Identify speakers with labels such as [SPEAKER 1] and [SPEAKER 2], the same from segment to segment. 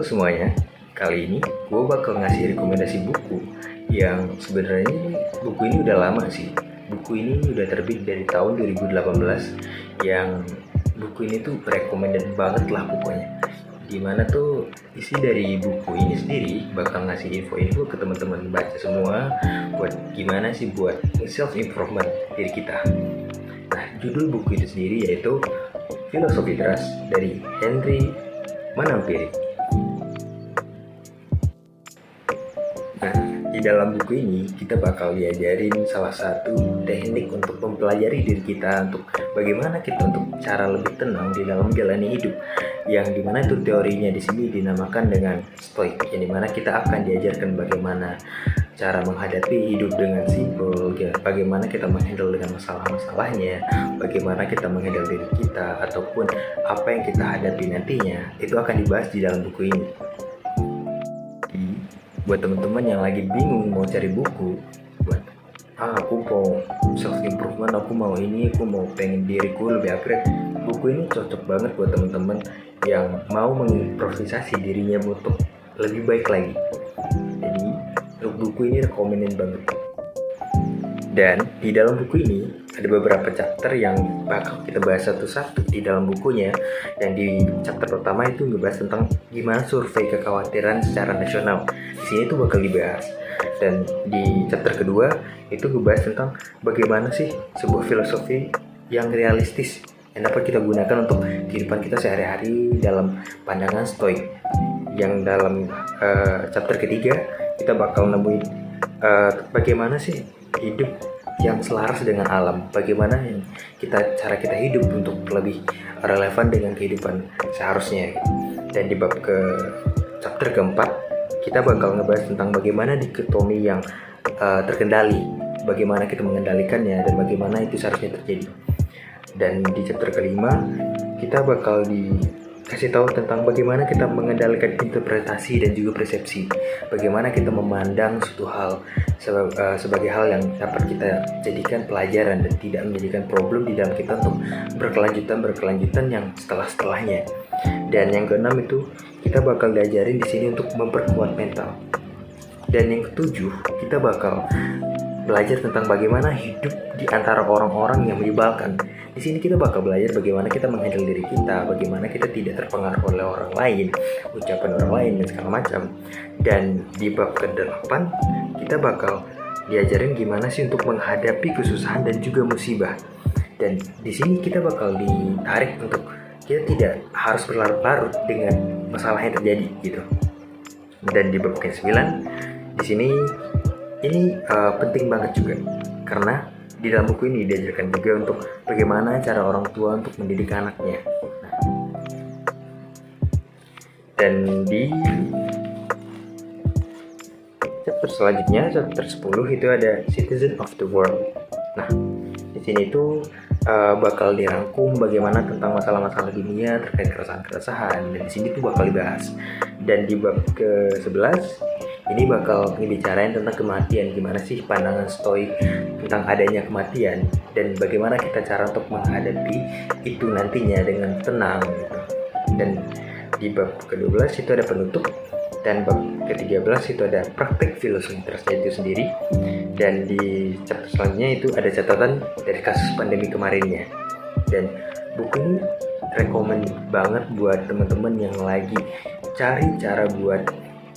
[SPEAKER 1] Halo semuanya, kali ini gue bakal ngasih rekomendasi buku yang sebenarnya buku ini udah lama sih. Buku ini udah terbit dari tahun 2018 yang buku ini tuh recommended banget lah pokoknya. Dimana tuh isi dari buku ini sendiri bakal ngasih info-info ke teman-teman baca semua buat gimana sih buat self improvement diri kita. Nah, judul buku itu sendiri yaitu Filosofi Trust dari Henry Manampiri. Nah, di dalam buku ini kita bakal diajarin salah satu teknik untuk mempelajari diri kita untuk bagaimana kita untuk cara lebih tenang di dalam menjalani hidup. Yang dimana itu teorinya di sini dinamakan dengan stoik, yang dimana kita akan diajarkan bagaimana cara menghadapi hidup dengan simpel, ya, bagaimana kita menghandle dengan masalah-masalahnya, bagaimana kita menghandle diri kita ataupun apa yang kita hadapi nantinya, itu akan dibahas di dalam buku ini. Buat teman-teman yang lagi bingung mau cari buku buat aku mau self improvement, aku mau ini, aku mau pengen diriku lebih upgrade, buku ini cocok banget buat teman-teman yang mau mengimprovisasi dirinya untuk lebih baik lagi. Jadi buku ini recommended banget. Dan di dalam buku ini ada beberapa chapter yang bakal kita bahas satu-satu di dalam bukunya. Yang di chapter pertama itu ngebahas tentang gimana survei kekhawatiran secara nasional. Di sini tuh bakal dibahas. Dan di chapter kedua itu ngebahas tentang bagaimana sih sebuah filosofi yang realistis yang dapat kita gunakan untuk kehidupan kita sehari-hari dalam pandangan stoik. Yang dalam chapter ketiga kita bakal nemuin bagaimana sih hidup yang selaras dengan alam, bagaimana cara kita hidup untuk lebih relevan dengan kehidupan seharusnya. Dan di bab ke chapter keempat kita bakal ngebahas tentang bagaimana dikotomi yang terkendali, bagaimana kita mengendalikannya dan bagaimana itu seharusnya terjadi. Dan di chapter kelima kita bakal dikasih tahu tentang bagaimana kita mengendalikan interpretasi dan juga persepsi, bagaimana kita memandang suatu hal sebagai hal yang dapat kita jadikan pelajaran dan tidak menjadikan problem di dalam kita untuk berkelanjutan yang setelahnya. Dan yang keenam itu kita bakal diajarin di sini untuk memperkuat mental. Dan yang ketujuh kita bakal belajar tentang bagaimana hidup di antara orang-orang yang menyebalkan. Di sini kita bakal belajar bagaimana kita menghandle diri kita, bagaimana kita tidak terpengaruh oleh orang lain, ucapan orang lain dan segala macam. Dan di bab ke-8 kita bakal diajarin gimana sih untuk menghadapi kesusahan dan juga musibah. Dan di sini kita bakal ditarik untuk kita tidak harus berlarut-larut dengan masalah yang terjadi gitu. Dan di bab ke-9 di sini ini penting banget juga karena di dalam buku ini diajarkan juga untuk bagaimana cara orang tua untuk mendidik anaknya. Dan di chapter selanjutnya, chapter 10 itu ada Citizen of the World. Nah, di sini itu bakal dirangkum bagaimana tentang masalah-masalah dunia terkait keresahan-keresahan, dan di sini tuh bakal dibahas. Dan di bab ke-11 ini bakal ngebicarain tentang kematian, gimana sih pandangan stoik tentang adanya kematian dan bagaimana kita cara untuk menghadapi itu nantinya dengan tenang gitu. Dan di bab ke-12 itu ada penutup, dan bab ke-13 itu ada praktik filosofi trustnya itu sendiri. Dan di chapter selanjutnya itu ada catatan dari kasus pandemi kemarinnya. Dan buku ini rekomend banget buat teman-teman yang lagi cari cara buat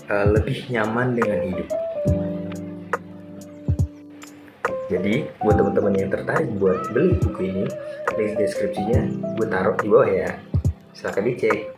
[SPEAKER 1] lebih nyaman dengan hidup. Jadi buat teman-teman yang tertarik buat beli buku ini, link deskripsinya gue taruh di bawah ya, silahkan dicek.